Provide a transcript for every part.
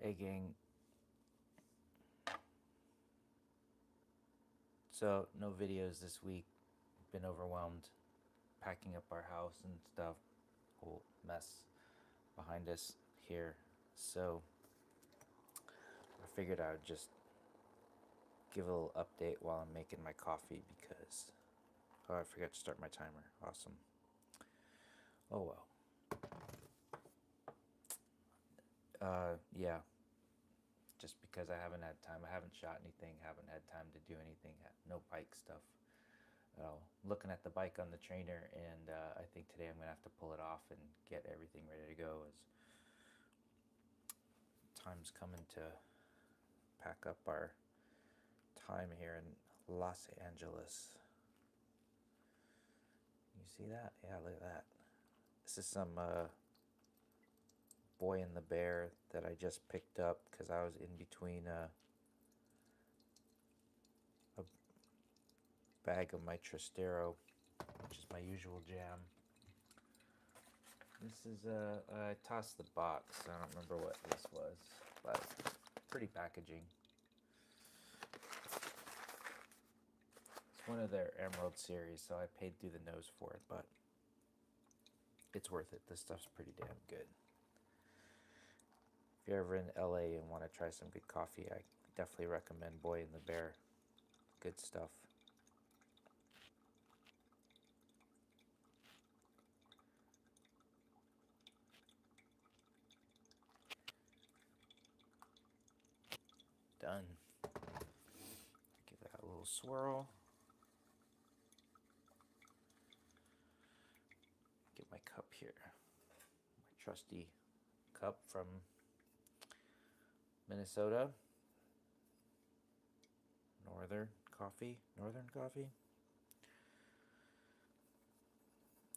Hey gang, so no videos this week. Been overwhelmed packing up our house and stuff. Whole mess behind us here. So I figured I would just give a little update while I'm making my coffee because I forgot to start my timer. Awesome. Oh well. Yeah. Just because I haven't had time. I haven't shot anything. Haven't had time to do anything. No bike stuff. Looking at the bike on the trainer, and I think today I'm gonna have to pull it off and get everything ready to go. As time's coming to pack up our time here in Los Angeles. You see that? Yeah, look at that. This is some Boy and the Bear that I just picked up because I was in between a bag of my Trastero, which is my usual jam. This is I tossed the box. I don't remember what this was, but pretty packaging. It's one of their Emerald series, so I paid through the nose for it, but it's worth it. This stuff's pretty damn good. If you're ever in LA and want to try some good coffee, I definitely recommend Boy and the Bear. Good stuff. Done. Give that a little swirl. Get my cup here. My trusty cup from Minnesota. Northern coffee.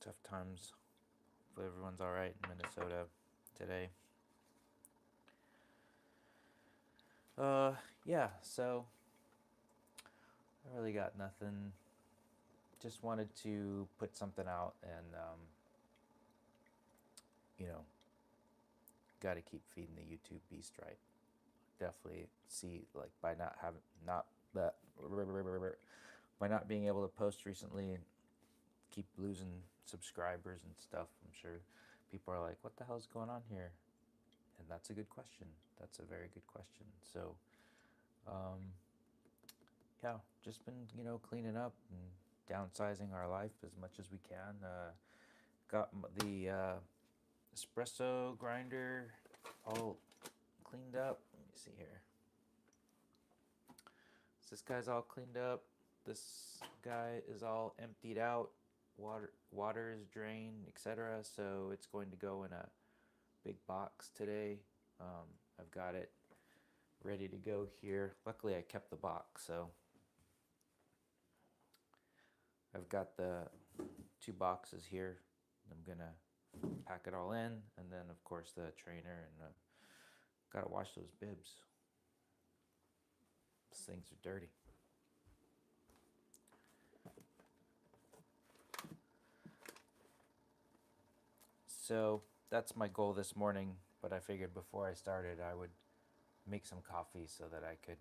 Tough times. Hopefully everyone's all right in Minnesota today. Yeah, so I really got nothing. Just wanted to put something out and, you know, got to keep feeding the YouTube beast, right? Definitely see, like, by not having, not, that, by not being able to post recently, keep losing subscribers and stuff. I'm sure people are like, what the hell's going on here? And that's a good question. That's a very good question. So, yeah, just been, cleaning up and downsizing our life as much as we can. Got the espresso grinder all cleaned up. Let me see here. So this guy's all cleaned up. This guy is all emptied out. Water is drained, etc. So it's going to go in a big box today. I've got it ready to go here. Luckily, I kept the box, so I've got the 2 boxes here. I'm gonna pack it all in, and then of course the trainer, and gotta wash those bibs. Those things are dirty. So that's my goal this morning, but I figured before I started I would make some coffee so that I could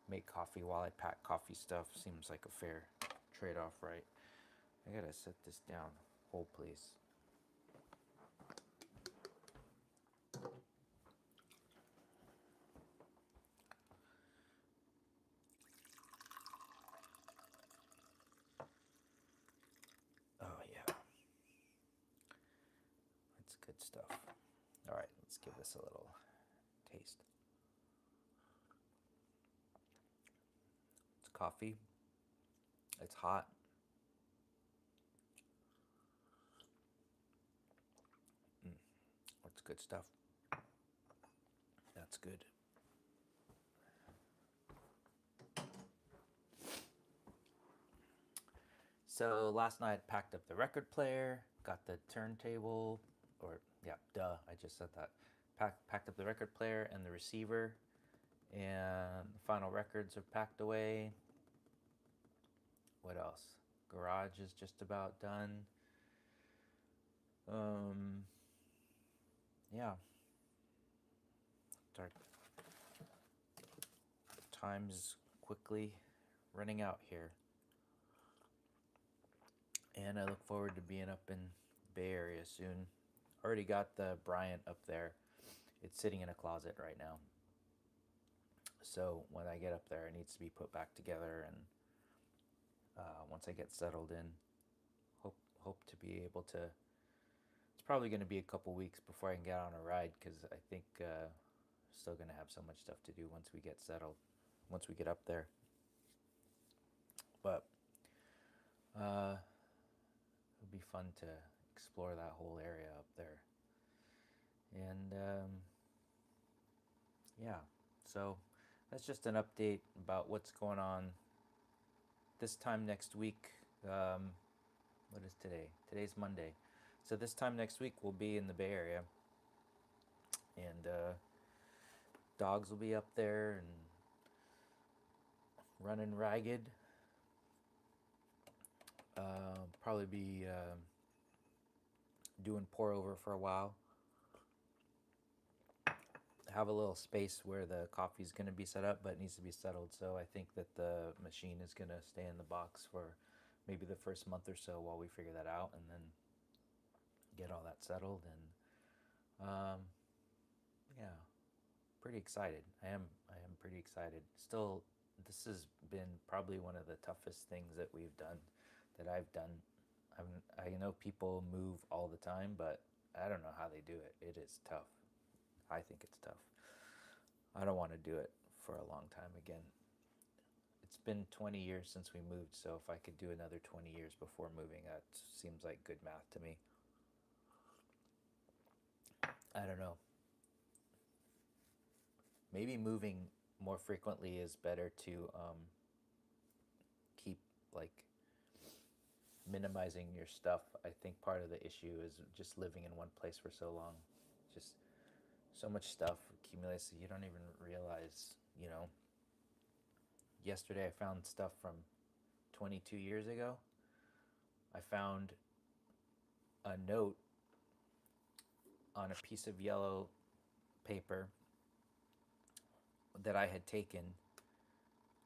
make coffee while I pack coffee stuff. Seems like a fair trade-off, right? I gotta set this down. Hold please. Oh yeah, that's good stuff. All right, let's give this a little taste. It's coffee. It's hot. That's good stuff. That's good. So last night I packed up the record player, got the turntable, or yeah, duh, I just said that. Packed up the record player and the receiver, and the final records are packed away. What else? Garage is just about done. Um, yeah, Start. Time's quickly running out here. And I look forward to being up in the Bay Area soon. Already got the Bryant up there. It's sitting in a closet right now. So when I get up there, it needs to be put back together. And once I get settled in, hope to be able to. It's probably going to be a couple weeks before I can get on a ride because I think still going to have so much stuff to do once we get settled, once we get up there. But it'll be fun to explore that whole area up there. And yeah, so that's just an update about what's going on this time next week. What is today? Today's Monday. So this time next week we'll be in the Bay Area, and dogs will be up there and running ragged. Probably be doing pour over for a while. Have a little space where the coffee's going to be set up, but it needs to be settled. So I think that the machine is going to stay in the box for maybe the first month or so while we figure that out, and then get all that settled. And yeah, pretty excited. I am pretty excited. Still, this has been probably one of the toughest things that we've done, that I've done. I know people move all the time, but I don't know how they do it. It is tough. I think it's tough. I don't want to do it for a long time again. It's been 20 years since we moved, so if I could do another 20 years before moving, that seems like good math to me. I don't know. Maybe moving more frequently is better to keep like minimizing your stuff. I think part of the issue is just living in one place for so long. Just so much stuff accumulates that you don't even realize, Yesterday I found stuff from 22 years ago. I found a note on a piece of yellow paper that I had taken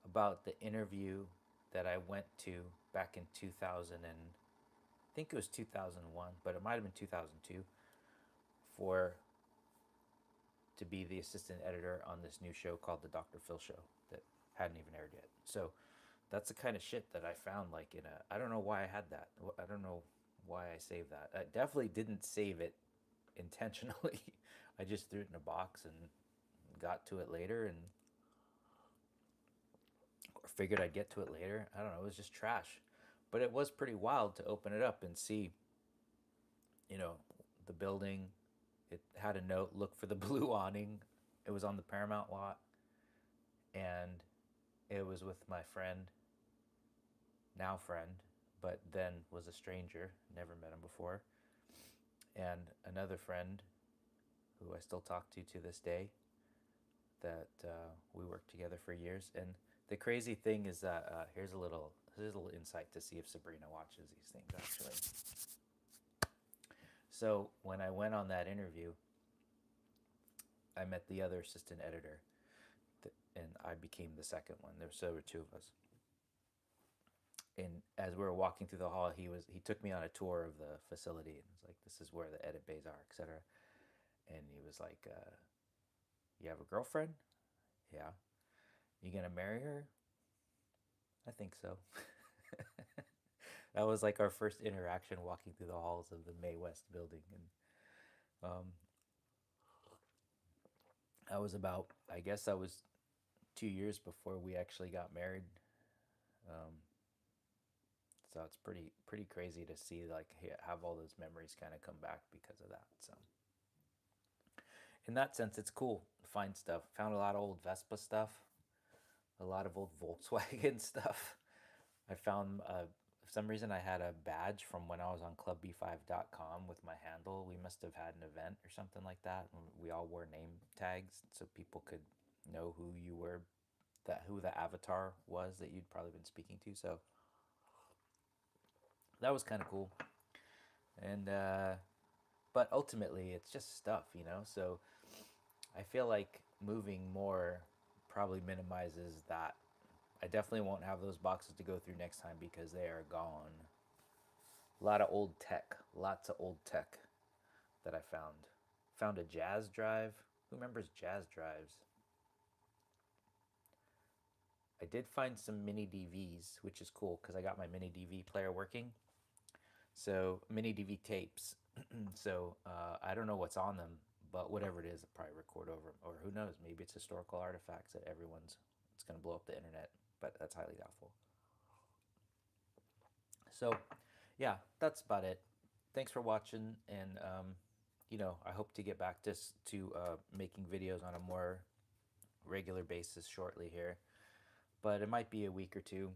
about the interview that I went to back in 2000 and I think it was 2001, but it might have been 2002 to be the assistant editor on this new show called The Dr. Phil Show that hadn't even aired yet. So that's the kind of shit that I found I don't know why I had that. I don't know why I saved that. I definitely didn't save it intentionally. I just threw it in a box and got to it later, and or figured I'd get to it later. I don't know. It was just trash. But it was pretty wild to open it up and see, the building. It had a note, look for the blue awning. It was on the Paramount lot. And it was with my friend, now friend, but then was a stranger, never met him before. And another friend who I still talk to this day, that we worked together for years. And the crazy thing is that here's a little insight to see if Sabrina watches these things actually. So when I went on that interview, I met the other assistant editor, and I became the second one. There were two of us. And as we were walking through the hall, he took me on a tour of the facility and was like, "This is where the edit bays are, etc." And he was like, "You have a girlfriend?" "Yeah." "You gonna marry her?" "I think so." That was like our first interaction walking through the halls of the May West building, and I guess that was 2 years before we actually got married. So it's pretty crazy to see have all those memories kind of come back because of that. So in that sense, it's cool to find stuff. Found a lot of old Vespa stuff, a lot of old Volkswagen stuff. I found for some reason I had a badge from when I was on clubb5.com with my handle. We must have had an event or something like that. We all wore name tags so people could know who you were, who the avatar was that you'd probably been speaking to. So that was kind of cool. And but ultimately it's just stuff, So I feel like moving more probably minimizes that. I definitely won't have those boxes to go through next time because they are gone. A lot of old tech, lots of old tech that I found. Found a jazz drive. Who remembers jazz drives? I did find some mini DVs, which is cool because I got my mini DV player working. So mini DV tapes. So I don't know what's on them, but whatever it is, I'll probably record over them. Or who knows? Maybe it's historical artifacts that it's going to blow up the internet, but that's highly doubtful. So yeah, that's about it. Thanks for watching, and I hope to get back to making videos on a more regular basis shortly here, but it might be a week or two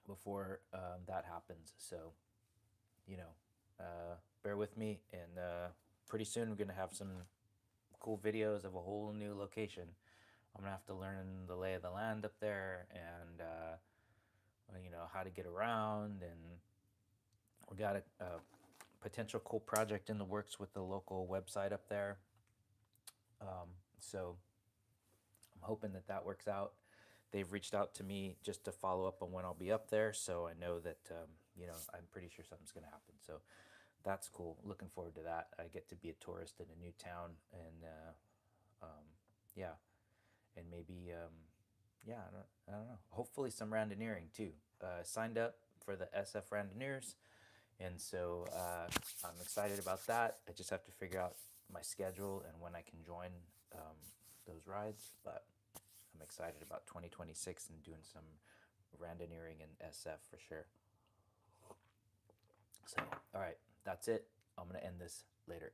before that happens. So, bear with me, and pretty soon we're gonna have some cool videos of a whole new location. I'm gonna have to learn the lay of the land up there, and how to get around, and we got a potential cool project in the works with the local website up there. So I'm hoping that that works out. They've reached out to me just to follow up on when I'll be up there, so I know that I'm pretty sure something's going to happen. So that's cool. Looking forward to that. I get to be a tourist in a new town, and yeah, and maybe yeah, I don't know. Hopefully some randoneering too. Signed up for the SF Randoneers, and so I'm excited about that. I just have to figure out my schedule and when I can join those rides, but I'm excited about 2026 and doing some randoneering in SF for sure. So, all right, that's it. I'm going to end this later.